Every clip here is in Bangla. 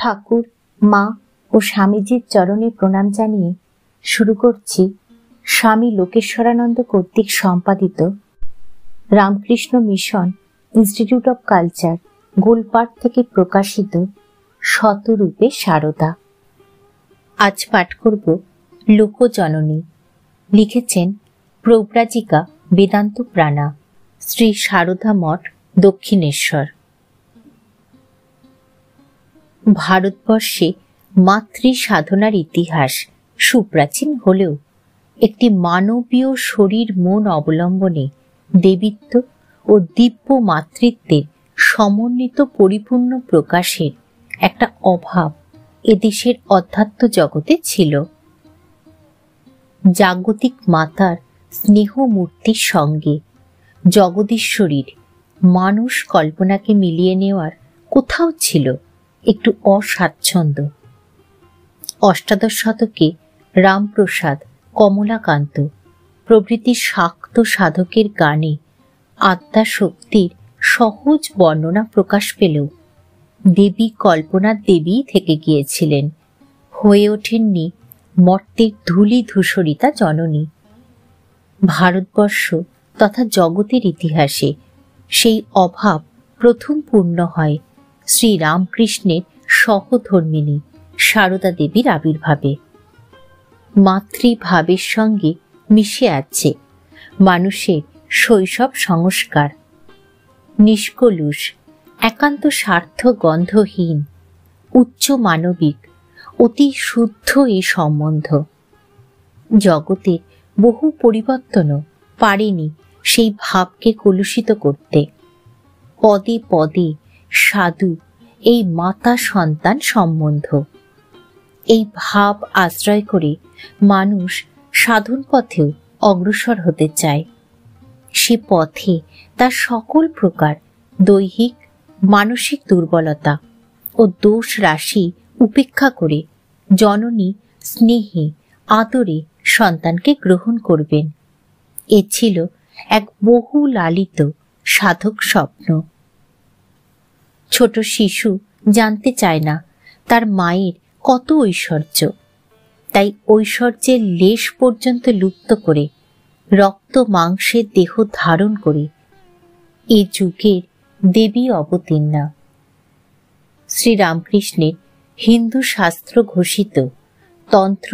ঠাকুর, মা ও স্বামীজির চরণে প্রণাম জানিয়ে শুরু করছি স্বামী লোকেশ্বরানন্দ কর্তৃক সম্পাদিত Ramakrishna mission institute of culture, Golpark থেকে প্রকাশিত শতরূপে সারদা। আজ পাঠ করব লোকজননী। লিখেছেন প্রব্রাজিকা বেদান্ত প্রাণা, শ্রী সারদা মঠ, দক্ষিণেশ্বর। ভারতবর্ষে মাতৃ সাধনার ইতিহাস সুপ্রাচীন হলেও একটি মানবীয় শরীর মন অবলম্বনে দেবীত্ব ও দিব্য মাতৃত্বের সমন্বিত পরিপূর্ণ প্রকাশের একটা অভাব এদেশের অধ্যাত্ম জগতে ছিল। জাগতিক মাতার স্নেহ মূর্তির সঙ্গে জগদীশ্বরীর মানুষ কল্পনাকে মিলিয়ে নেওয়ার কোথাও ছিল একটু অস্বাচ্ছন্দ্য। অষ্টাদশ শতকে রামপ্রসাদ, কমলাকান্ত প্রভৃতি শাক্ত সাধকের গানে আত্মা শক্তির সহজ বর্ণনা প্রকাশ পেলেও দেবী কল্পনার দেবী থেকে গিয়েছিলেন, হয়ে ওঠেননি মর্তের ধূলি ধূসরিতা জননী। ভারতবর্ষ তথা জগতের ইতিহাসে সেই অভাব প্রথম পূর্ণ হয় শ্রী রামকৃষ্ণের সহধর্মিণী সারদা দেবীর আবির্ভাবে। মাতৃভাবের সঙ্গে মিশে আছে মানুষের শৈশব সংস্কার। নিষ্কলুষ, একান্ত স্বার্থ গন্ধহীন, উচ্চ মানবিক, অতি শুদ্ধ এই সম্বন্ধ। জগতের বহু পরিবর্তনও পারেনি সেই ভাবকে কলুষিত করতে। পদে পদে সাধু এই মাতা সন্তান সম্বন্ধ। এই ভাব আশ্রয় করে মানুষ সাধন পথেও অগ্রসর হতে চায়। সে পথে তার সকল প্রকার দৈহিক মানসিক দুর্বলতা ও দোষ রাশি উপেক্ষা করে জননী স্নেহে আদরে সন্তানকে গ্রহণ করবেন। এ ছিল এক বহু লালিত সাধক স্বপ্ন। ছোট শিশু জানতে চায় না তার মায়ের কত ঐশ্বর্য, তাই ঐশ্বর্যের লেশ পর্যন্ত লুপ্ত করে রক্ত মাংসের দেহ ধারণ করে এ যুগের দেবী অবতীর্ণা। শ্রীরামকৃষ্ণের হিন্দু শাস্ত্র ঘোষিত তন্ত্র,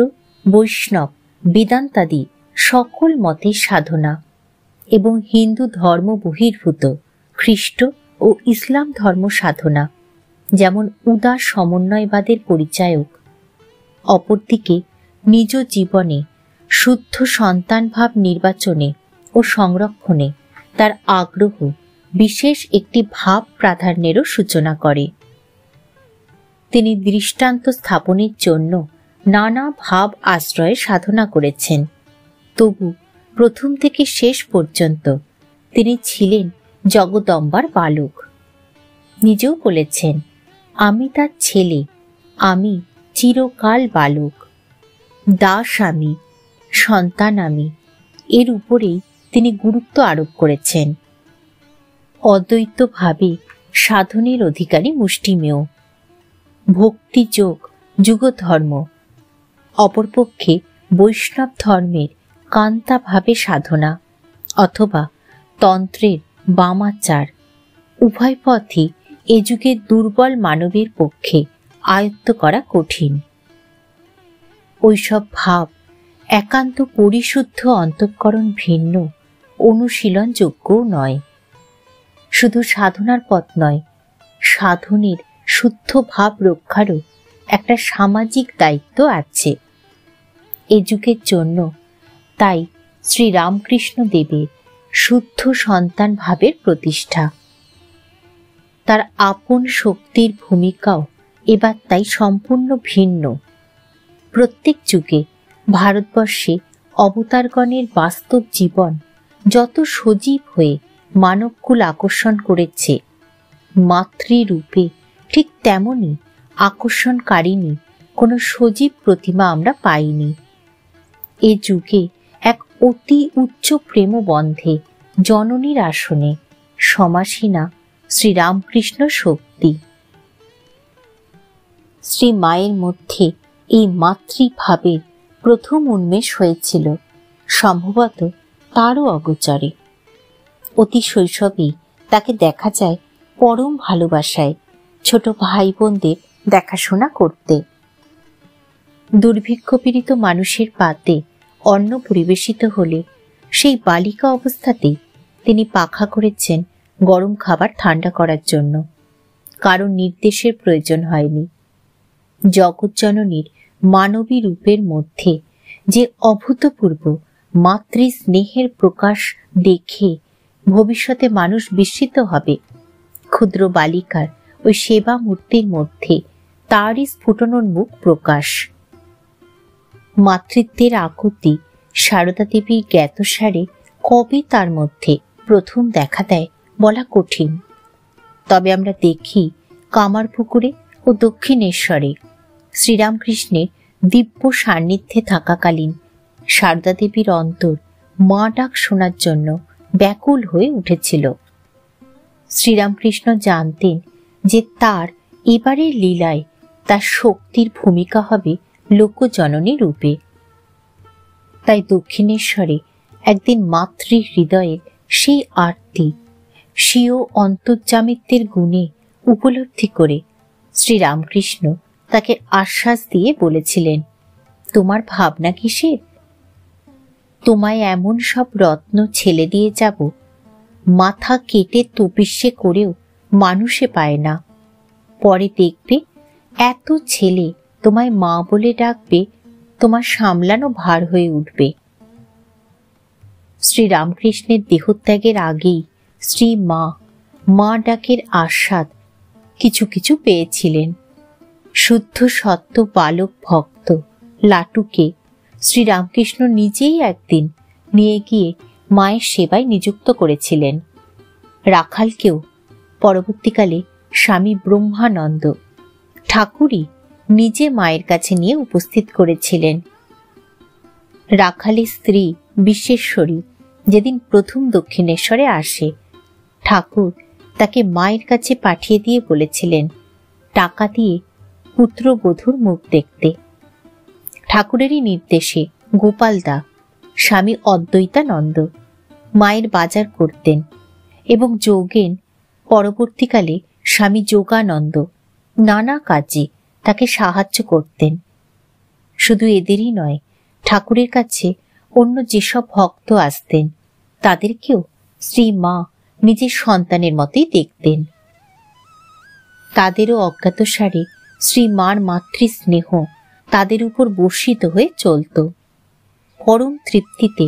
বৈষ্ণব, বেদান্তাদি সকল মতের সাধনা এবং হিন্দু ধর্ম বহির্ভূত খ্রিস্ট ও ইসলাম ধর্ম সাধনা যেমন উদার সমন্বয়বাদের পরিচায়ক, অপরদিকে নিজ জীবনে শুদ্ধ সন্তান ভাব নির্বাচনে ও সংরক্ষণে তার আগ্রহ বিশেষ একটি ভাব প্রাধান্যেরও সূচনা করে। তিনি দৃষ্টান্ত স্থাপনের জন্য নানা ভাব আশ্রয়ে সাধনা করেছেন, তবু প্রথম থেকে শেষ পর্যন্ত তিনি ছিলেন জগদম্বার বালক। নিজেও বলেছেন, আমি তার ছেলে, আমি চিরকাল বালক, দাস আমি, সন্তান আমি। এর উপরেই তিনি গুরুত্ব আরোপ করেছেন। অদ্বৈতভাবে সাধনের অধিকারী মুষ্টিমেয়। ভক্তিযোগ যুগধর্ম, অপরপক্ষে বৈষ্ণব ধর্মের কান্তাভাবে সাধনা অথবা তন্ত্রের বামাচার, উভয় পথই এ যুগের দুর্বল মানবের পক্ষে আয়ত্ত করা কঠিন। ওইসব ভাব একান্ত পরিশুদ্ধ অন্তঃকরণ ভিন্ন অনুশীলনযোগ্যও নয়। শুধু সাধনার পথ নয়, সাধনের শুদ্ধ ভাব রক্ষারও একটা সামাজিক দায়িত্ব আছে এ যুগের জন্য। তাই শ্রী রামকৃষ্ণ দেবের শুদ্ধ সন্তান ভাবের প্রতিষ্ঠা। তার আপন শক্তির ভূমিকাও এবার তাই সম্পূর্ণ ভিন্ন। প্রত্যেক যুগে ভারতবর্ষে অবতারগণের বাস্তব জীবন যত সজীব হয়ে মানবকুল আকর্ষণ করেছে, মাতৃরূপে ঠিক তেমনই আকর্ষণকারিণী কোনো সজীব প্রতিমা আমরা পাইনি। এ যুগে এক অতি উচ্চ প্রেমবন্ধে জননীর আসনে সমাসীনা শ্রীরামকৃষ্ণ শক্তি। শ্রী মায়ের মধ্যে এই মাতৃভাবের প্রথম উন্মেষ হয়েছিল, সম্ভবত তারও অগোচরে। অতি শৈশবেই তাকে দেখা যায় পরম ভালোবাসায় ছোট ভাই বোনদের দেখাশোনা করতে। দুর্ভিক্ষপীড়িত মানুষের পাতে অন্ন পরিবেশিত হলে সেই বালিকা অবস্থাতেই তিনি পাখা করেছেন গরম খাবার ঠান্ডা করার জন্য। কারণ নির্দেশের প্রয়োজন হয়নি। জগৎজননীর মানবী রূপের মধ্যে যে অভূতপূর্ব মাতৃ স্নেহের প্রকাশ দেখে ভবিষ্যতে মানুষ বিস্মিত হবে, ক্ষুদ্র বালিকার ওই সেবা মূর্তির মধ্যে তারই স্ফুটনোন্মুখ প্রকাশ। মাতৃত্বের আকুতি সারদা দেবীর জ্ঞাতসারে কবে তার মধ্যে প্রথম দেখা দেয় বলা কঠিন। তবে আমরা দেখি কামারপুকুরে ও দক্ষিণেশ্বরে শ্রীরামকৃষ্ণের দিব্য সান্নিধ্যে থাকাকালীন সারদা দেবীর অন্তর মা ডাক শোনার জন্য ব্যাকুল হয়ে উঠেছিল। শ্রীরামকৃষ্ণ জানতেন যে তার এবারের লীলায় তার শক্তির ভূমিকা হবে লোকজননী রূপে। তাই দক্ষিণেশ্বরে একদিন মাতৃ হৃদয়ের সেই আরতি স্বীয় অন্তর্যামিত্বের গুণে উপলব্ধি করে শ্রীরামকৃষ্ণ তাকে আশ্বাস দিয়ে বলেছিলেন, তোমার ভাবনা কিসের? তোমায় এমন সব রত্ন ছেলে দিয়ে যাব, মাথা কেটে তপিস্যে করেও মানুষে পায় না। পরে দেখবে এত ছেলে তোমায় মা বলে ডাকবে, তোমার সামলানো ভার হয়ে উঠবে। শ্রীরামকৃষ্ণের দেহত্যাগের আগেই শ্রী মা মা ডাকের আস্বাদ কিছু কিছু পেয়েছিলেন। শুদ্ধ সত্য বালক ভক্ত লাটুকে শ্রীরামকৃষ্ণ নিজেই একদিন নিয়ে গিয়ে মায়ের সেবায় নিযুক্ত করেছিলেন। রাখালকেও পরবর্তীকালে স্বামী ব্রহ্মানন্দ ঠাকুরই নিজে মায়ের কাছে নিয়ে উপস্থিত করেছিলেন। রাখালের স্ত্রী বিশ্বেশ্বরী যেদিন প্রথম দক্ষিণেশ্বরে আসে, ঠাকুর তাকে মায়ের কাছে পাঠিয়ে দিয়ে বলেছিলেন টাকা দিয়ে পুত্রবধূর মুখ দেখতে। ঠাকুরেরই নির্দেশে গোপালদা স্বামী অদ্বৈতানন্দ মায়ের বাজার করতেন এবং যোগেন পরবর্তীকালে স্বামী যোগানন্দ নানা কাজে তাকে সাহায্য করতেন। শুধু এদেরই নয়, ঠাকুরের কাছে অন্য যেসব ভক্ত আসতেন তাদেরকেও শ্রী মা নিজের সন্তানের মতোই দেখতেন। তাদেরও অজ্ঞাতসারে শ্রী মার মাতৃস্নেহ তাদের উপর বর্ষিত হয়ে চলত। পরম তৃপ্তিতে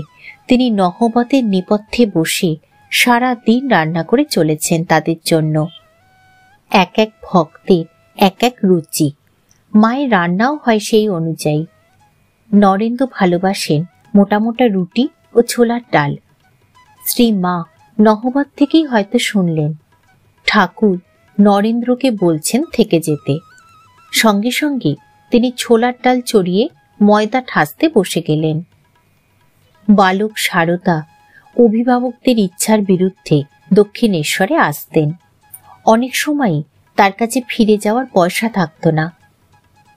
তিনি নহবতের নেপথ্যে বসে সারা দিন রান্না করে চলেছেন তাদের জন্য। এক এক ভক্তের এক এক রুচি, মায়ের রান্নাও হয় সেই অনুযায়ী। নরেন্দ্র ভালোবাসেন মোটা মোটা রুটি ও ছোলার ডাল। শ্রী মা নহবত থেকেই হয়তো শুনলেন ঠাকুর নরেন্দ্রকে বলছেন থেকে যেতে। সঙ্গে সঙ্গে তিনি ছোলার ডাল চড়িয়ে ময়দা ঠাসতে বসে গেলেন। বালক সারদা অভিভাবকদের ইচ্ছার বিরুদ্ধে দক্ষিণেশ্বরে আসতেন। অনেক সময়ই তার কাছে ফিরে যাওয়ার পয়সা থাকত না।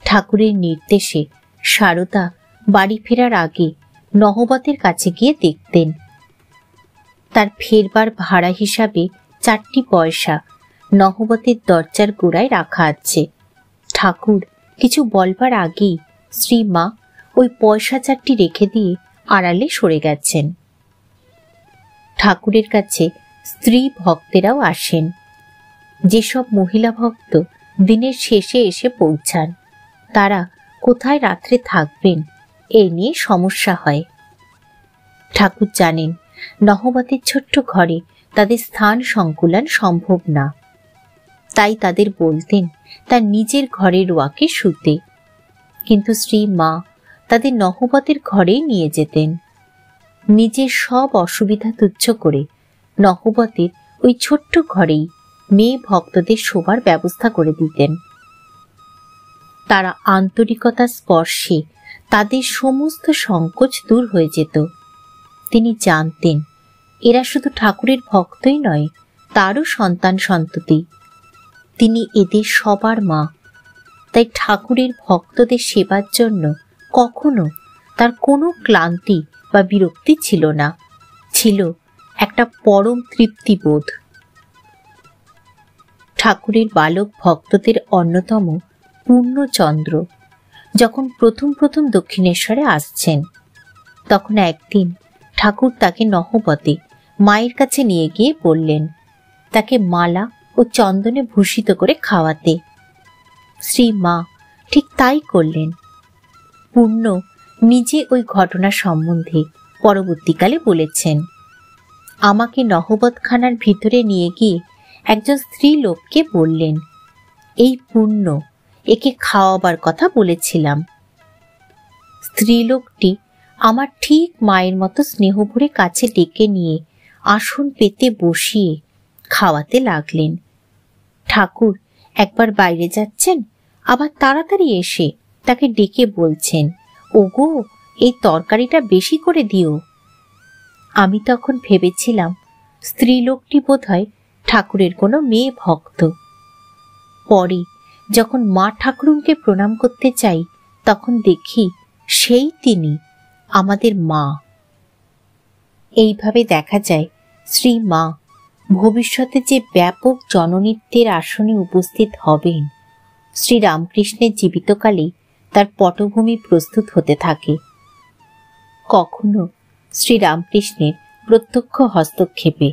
ঠাকুরের নির্দেশে সারদা বাড়ি ফেরার আগে নহবতের কাছে গিয়ে দেখতেন তার ফেরবার ভাড়া হিসাবে 4টি পয়সা নহবতের দরজার গোড়ায় রাখা আছে। ঠাকুর কিছু বলবার আগেই শ্রী মা ওই পয়সা 4টি রেখে দিয়ে আড়ালে সরে গেছেন। ঠাকুরের কাছে স্ত্রী ভক্তেরাও আসেন। যেসব মহিলা ভক্ত দিনের শেষে এসে পৌঁছান তারা কোথায় রাত্রে থাকবেন এই নিয়ে সমস্যা হয়। ঠাকুর জানেন নহবতের ছোট্ট ঘরে তাদের স্থান সংকুলান সম্ভব না, তাই তাদের বলতেন তার নিজের ঘরের ওয়াকে শুতে। কিন্তু শ্রী মা তাদের নহবতের ঘরেই নিয়ে যেতেন। নিজের সব অসুবিধা তুচ্ছ করে নহবতের ওই ছোট্ট ঘরেই মেয়ে ভক্তদের শোবার ব্যবস্থা করে দিতেন। তারা আন্তরিকতার স্পর্শে তাদের সমস্ত সংকোচ দূর হয়ে যেত। তিনি জানতেন এরা শুধু ঠাকুরের ভক্তই নয়, তারও সন্তান সন্ততি। তিনি এদের সবার মা। তাই ঠাকুরের ভক্তদের সেবার জন্য কখনো তার কোনো ক্লান্তি বা বিরক্তি ছিল না, ছিল একটা পরম তৃপ্তিবোধ। ঠাকুরের বালক ভক্তদের অন্যতম পূর্ণচন্দ্র যখন প্রথম প্রথম দক্ষিণেশ্বরে আসছেন, তখন একদিন ঠাকুর তাকে নহবতে মায়ের কাছে নিয়ে গিয়ে বললেন তাকে মালা ও চন্দনে ভূষিত করে খাওয়াতে। শ্রী মা ঠিক তাই করলেন। পূর্ণ নিজে ওই ঘটনা সম্বন্ধে পরবর্তীকালে বলেছেন, আমাকে নহবতখানার ভিতরে নিয়ে গিয়ে একজন স্ত্রী লোককে বললেন, এই পূর্ণ, একে খাওয়াবার কথা বলেছিলাম। স্ত্রীলোকটি আমার ঠিক মায়ের মতো স্নেহ ভরে কাছে ডেকে নিয়ে আসন পেতে বসিয়ে খাওয়াতে লাগলেন। ঠাকুর একবার বাইরে যাচ্ছেন, আবার তাড়াতাড়ি এসে তাকে ডেকে বলছেন, ওগো, এই তরকারিটা বেশি করে দিও। আমি তখন ভেবেছিলাম স্ত্রীলোকটি বোধহয় ঠাকুরের কোনো মেয়ে ভক্ত। পরে যখন মা ঠাকুরুনকে প্রণাম করতে চাই, তখন দেখি সেই তিনি, আমাদের মা। এইভাবে দেখা যায় শ্রী মা ভবিষ্যতে যে ব্যাপক জননৃত্যের আসনে উপস্থিত হবেন, শ্রী রামকৃষ্ণের জীবিতকালে তার পটভূমি প্রস্তুত হতে থাকে। কখনো শ্রী রামকৃষ্ণের প্রত্যক্ষ হস্তক্ষেপে,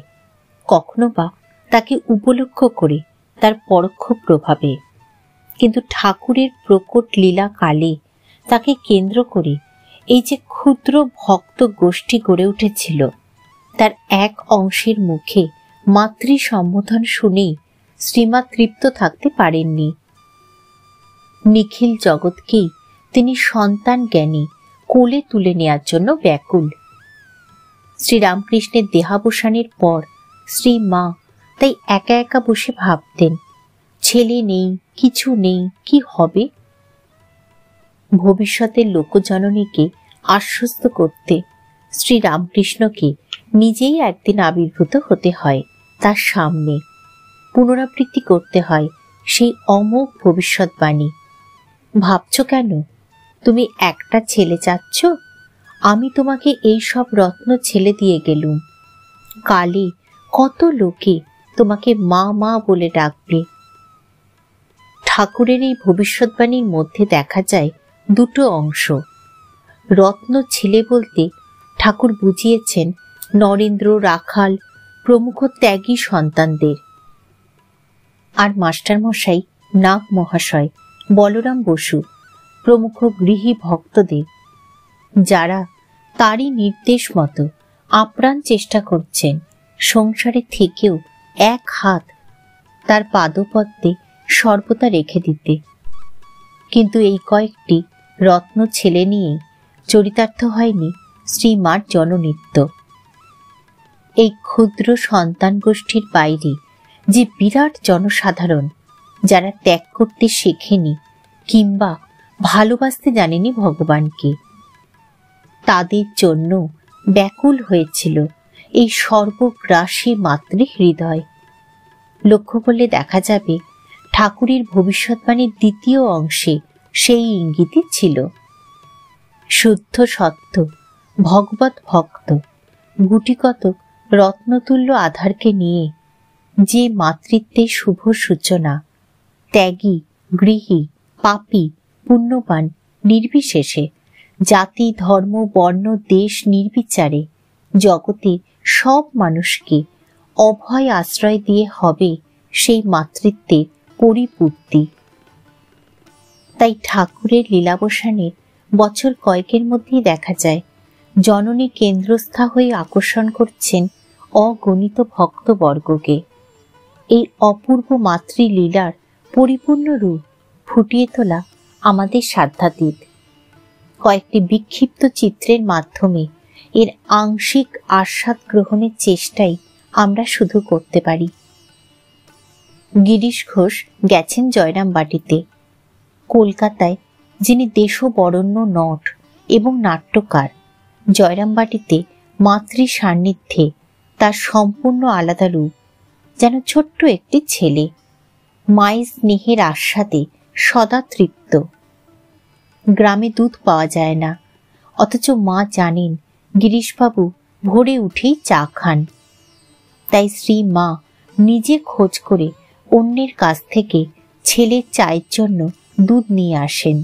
কখনো বা তাকে উপলক্ষ করে তার পরোক্ষ প্রভাবে, কিন্তু ঠাকুরের প্রকট লীলা কালে তাকে কেন্দ্র করে এই যে ক্ষুদ্র ভক্ত গোষ্ঠী গড়ে উঠেছিল, তার এক অংশের মুখে মাতৃ সম্বোধন শুনেই শ্রীমা তৃপ্ত থাকতে পারেননি। নিখিল জগৎকেই তিনি সন্তান জ্ঞানী কোলে তুলে নেয়ার জন্য ব্যাকুল। শ্রীরামকৃষ্ণের দেহাবসানের পর শ্রী মা তাই একা একা বসে ভাবতেন, ছেলে নেই, কিছু নেই, কি হবে? ভবিষ্যতের লোকজননীকে আশ্বস্ত করতে শ্রীরামকৃষ্ণকে নিজেই একদিন আবির্ভূত হতে হয় তার সামনে, পুনরাবৃত্তি করতে হয় সেই অমোঘ ভবিষ্যৎবাণী। ভাবছ কেন? তুমি একটা ছেলে চাচ্ছ? আমি তোমাকে এই সব রত্ন ছেলে দিয়ে গেলুম। কালে কত লোকে তোমাকে মা মা বলে ডাকবে। ঠাকুরের এই ভবিষ্যৎবাণীর মধ্যে দেখা যায় দুটো অংশ। রত্ন ছেলে বলতে ঠাকুর বুঝিয়েছেন নরেন্দ্র, রাখাল প্রমুখ ত্যাগী সন্তানদের, আর মাস্টারমশাই, নাগ মহাশয়, বলরাম বসু প্রমুখ গৃহী ভক্তদের, যারা তারই নির্দেশ মতো আপ্রাণ চেষ্টা করছেন সংসারে থেকেও এক হাত তার পাদপদ্মে সর্বদা রেখে দিতে। কিন্তু এই কয়েকটি রত্ন ছেলে নিয়েই চরিতার্থ হয়নি শ্রীমার জননৃত্য। এই ক্ষুদ্র সন্তান গোষ্ঠীর বাইরে যে বিরাট জনসাধারণ, যারা ত্যাগ করতে শেখেনি কিংবা ভালোবাসতে জানেনি ভগবানকে, তাদের জন্য ব্যাকুল হয়েছিল এই সর্বগ্রাসী মাতৃ হৃদয়। লক্ষ্য করলে দেখা যাবে ঠাকুরের ভবিষ্যৎবাণীর দ্বিতীয় অংশে সেই ইঙ্গিতই ছিল। শুদ্ধ সত্য ভগবত ভক্ত গুটিকতক রত্নতুল্য আধারকে নিয়ে যে মাতৃত্বের শুভ সূচনা, ত্যাগী, গৃহী, পাপী, পুণ্যবান নির্বিশেষে, জাতি, ধর্ম, বর্ণ, দেশ নির্বিচারে জগতে সব মানুষকে অভয় আশ্রয় দিয়ে হবে সেই মাতৃত্বের পরিপূর্তি। তাই ঠাকুরের লীলাবসানের বছর কয়েকের মধ্যেই দেখা যায় জননী কেন্দ্রস্থা হয়ে আকর্ষণ করছেন অগণিত ভক্তবর্গকে। এই অপূর্ব মাতৃলীলার পরিপূর্ণ রূপ ফুটিয়ে তোলা আমাদের সাধ্যাতীত। কয়েকটি বিক্ষিপ্ত চিত্রের মাধ্যমে এর আংশিক আস্বাদ গ্রহণের চেষ্টাই আমরা শুধু করতে পারি। গিরিশ ঘোষ গেছেন জয়রামবাটিতে। কলকাতায় যিনি দেশবরেণ্য নট এবং নাট্যকার, জয়রামবাটিতে মাতৃ সান্নিধ্যে তার সম্পূর্ণ আলাদা রূপ, যেন ছোট্ট একটি ছেলে। মায়ের স্নেহের আস্বাদে সদা তৃপ্ত। গ্রামে দুধ পাওয়া যায় না, অথচ মা জানেন গিরিশবাবু ভোরে উঠেই চা খান। তাই শ্রী মা নিজে খোঁজ করে অন্যের কাছ থেকে ছেলের চায়ের জন্য দুধ নিয়ে আসেন।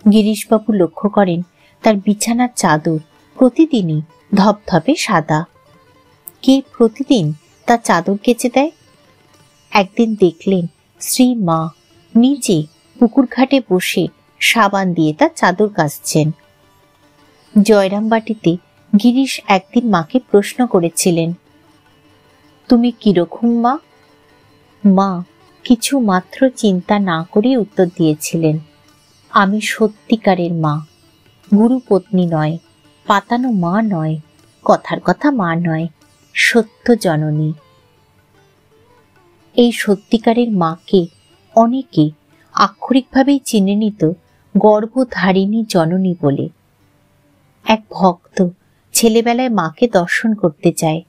গিরিশবাবু লক্ষ্য করেন তার বিছানার চাদর প্রতিদিনই ধপধপে সাদা। কে প্রতিদিন তার চাদর কেচে দেয়? একদিন দেখলেন শ্রী মা নিজে পুকুর ঘাটে বসে সাবান দিয়ে তার চাদর কাচছেন। জয়রামবাটিতে গিরিশ একদিন মাকে প্রশ্ন করেছিলেন, তুমি কিরকম মা? মা কিছু মাত্র চিন্তা না করে উত্তর দিয়েছিলেন, আমি সত্যিকারের মা, গুরুপত্নী নয়, পাতানো মা নয়, কথার কথা মা নয়, সত্য জননী। এই সত্যিকারের মাকে অনেকে আক্ষরিকভাবেই চিনে নিত গর্ভধারিণী জননী বলে। এক ভক্ত ছেলেবেলায় মাকে দর্শন করতে যায়।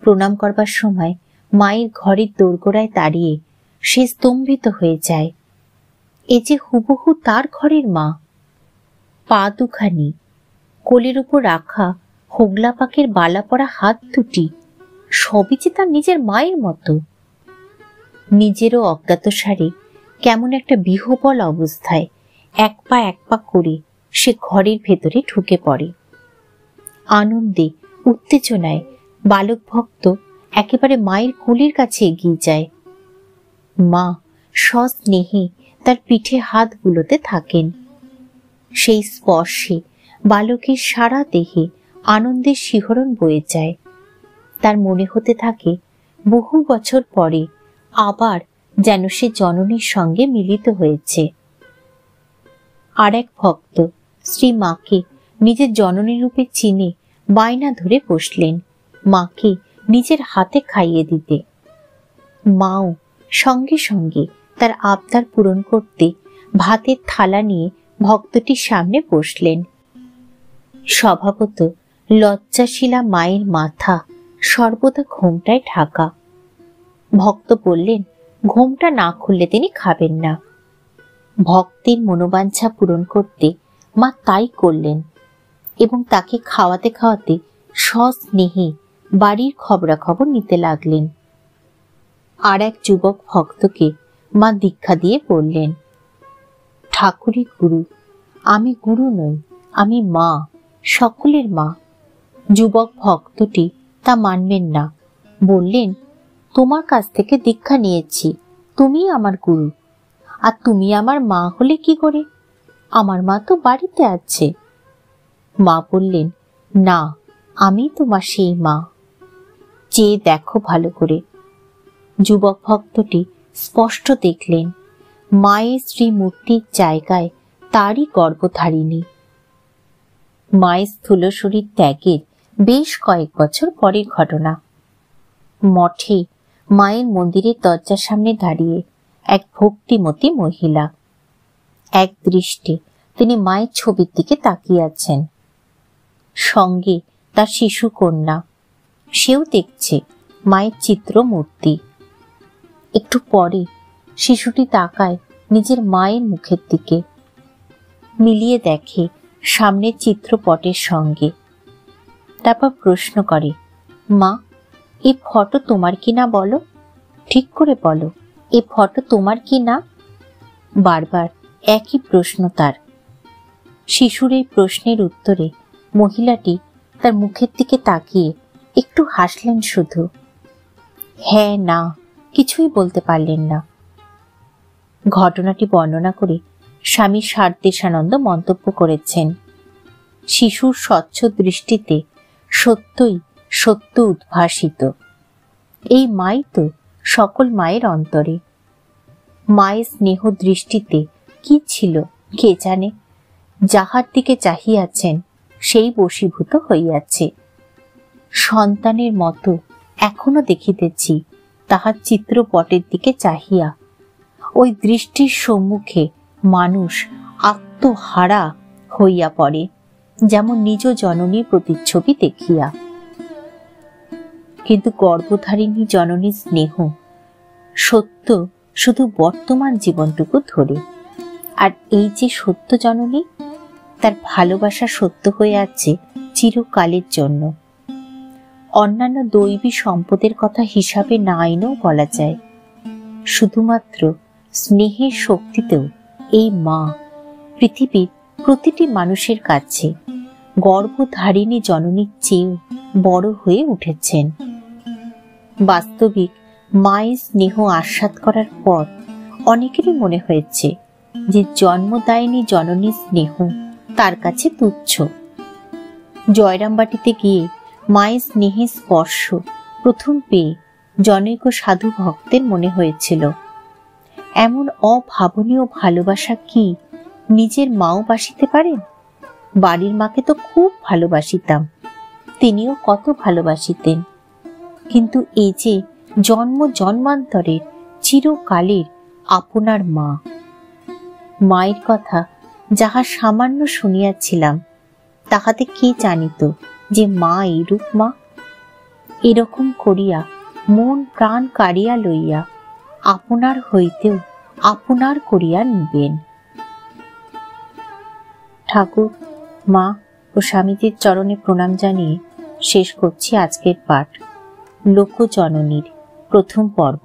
প্রণাম করবার সময় মায়ের ঘরের দোরগোড়ায় দাঁড়িয়ে সে স্তম্ভিত হয়ে যায়। এ যে হুবহু তার ঘরের মা। পা দুখানি, কোলের উপর রাখা হোগলা পাকের বালা পড়া হাত দুটি, সবই যে তার নিজের মায়ের মতো। নিজেরও অজ্ঞাতসারে কেমন একটা বিহ্বল অবস্থায় এক পা করে সে ঘরের ভেতরে ঢুকে পড়ে। আনন্দে উত্তেজনায় বালক ভক্ত একেবারে মায়ের কোলের কাছে এগিয়ে যায়। মা সস্নেহে তার পিঠে হাত বুলোতে থাকেন। সেই স্পর্শে বালকের সারা দেহে আনন্দের শিহরণ বয়ে যায়। তার মনে হতে থাকে বহু বছর পরে আবার যেন সে জননীর সঙ্গে মিলিত হয়েছে। আর এক ভক্ত শ্রী মাকে নিজের জননী রূপে চিনে বায়না ধরে বসলেন মাকে নিজের হাতে খাইয়ে দিতে। মাও সঙ্গে সঙ্গে তার আবদার পূরণ করতে ভাতের থালা নিয়ে ভক্তটির সামনে বসলেন। স্বভাবত লজ্জাশীলা মায়ের মাথা সর্বদা ঘোমটায় ঢাকা। ভক্ত বললেন ঘোমটা না খুললে তিনি খাবেন না। ভক্তের মনোবাঞ্ছা পূরণ করতে মা তাই করলেন এবং তাকে খাওয়াতে খাওয়াতে সস্নেহে বাড়ির খবরাখবর নিতে লাগলেন। আর এক যুবক ভক্তকে মা দীক্ষা দিয়ে বললেন, ঠাকুরই গুরু, আমি গুরু নই, আমি মা, সকলের মা। যুবক ভক্তটি তা মানবেন না, বললেন, তোমার কাছ থেকে দীক্ষা নিয়েছি, তুমি আমার গুরু, আর তুমি আমার মা হলে কি করে? আমার মা তো বাড়িতে আছে। মা বললেন, না, আমি তোমার সেই মা, চেয়ে দেখো ভালো করে। যুবক ভক্তটি স্পষ্ট দেখলেন মায়ের শ্রীমূর্তির জায়গায় তারই গর্ভধারিণী। মায়ের স্থূল শরীর ত্যাগের বেশ কয়েক বছর পরের ঘটনা। মঠে মায়ের মন্দিরের দরজার সামনে দাঁড়িয়ে এক ভক্তিমতী মহিলা। এক দৃষ্টে তিনি মায়ের ছবির দিকে তাকিয়ে আছেন। সঙ্গে তার শিশু কন্যা, সেও দেখছে মায়ের চিত্র মূর্তি। একটু পরে শিশুটি তাকায় নিজের মায়ের মুখের দিকে, মিলিয়ে দেখে সামনের চিত্রপটের সঙ্গে। তারপর প্রশ্ন করে, মা, এই ফটো তোমার কিনা বলো, ঠিক করে বলো, এই ফটো তোমার কিনা? বারবার একই প্রশ্ন তার। শিশুর এই প্রশ্নের উত্তরে মহিলাটি তার মুখের দিকে তাকিয়ে একটু হাসলেন শুধু, হ্যাঁ না কিছুই বলতে পারলেন না। ঘটনাটি বর্ণনা করে স্বামী সারদেশানন্দ মন্তব্য করেছেন, শিশুর স্বচ্ছ দৃষ্টিতে সত্যই সত্য উদ্ভাসিত। এই মাই তো সকল মায়ের অন্তরে। মায়ের স্নেহ দৃষ্টিতে কি ছিল কে জানে, যাহার দিকে চাহিয়াছেন সেই বশীভূত হইয়াছে। সন্তানের মতো এখনো দেখিতেছি তাহার চিত্রপটের দিকে চাহিয়া। ওই দৃষ্টির সম্মুখে মানুষ আত্মহারা হইয়া পড়ে, যেমন নিজ জননীর প্রতিচ্ছবি দেখিয়া। কিন্তু গর্ভধারিণী জননীর স্নেহ সত্য শুধু বর্তমান জীবনটুকু ধরে। আর এই যে সত্য জননী, তার ভালোবাসা সত্য হয়ে আছে চিরকালের জন্য। অন্যান্য দৈবী সম্পদের কথা হিসাবে না এনেও বলা যায়, শুধুমাত্র স্নেহের শক্তিতেও এই মা পৃথিবীর প্রতিটি মানুষের কাছে গর্ভধারিণী জননীর চেয়েও বড় হয়ে উঠেছেন। বাস্তবিক মায়ের স্নেহ আস্বাদ করার পর অনেকেরই মনে হয়েছে যে জন্মদায়িনী জননীর স্নেহ তার কাছে তুচ্ছ। জয়রামবাটিতে গিয়ে মায়ের স্নেহের স্পর্শ প্রথম পেয়ে জনৈক সাধু ভক্তের মনে হয়েছিল, এমন অভাবনীয় ভালোবাসা কি নিজের মাও বাসিতে পারেন? বাড়ির মাকে তো খুব ভালোবাসিতাম, তিনিও কত ভালোবাসিতেন, কিন্তু এই যে জন্ম জন্মান্তরের চিরকালের আপনার মা। মায়ের কথা যাহা সামান্য শুনিয়াছিলাম, তাহাতে কে জানিত যে মা এইরূপ মা? এরকম করিয়া মন প্রাণ কাড়িয়া লইয়া আপনার হইতেও আপনার করিয়া নিবেন। ঠাকুর, মা ও স্বামীজির চরণে প্রণাম জানিয়ে শেষ করছি আজকের পাঠ, লোকজননীর প্রথম পর্ব।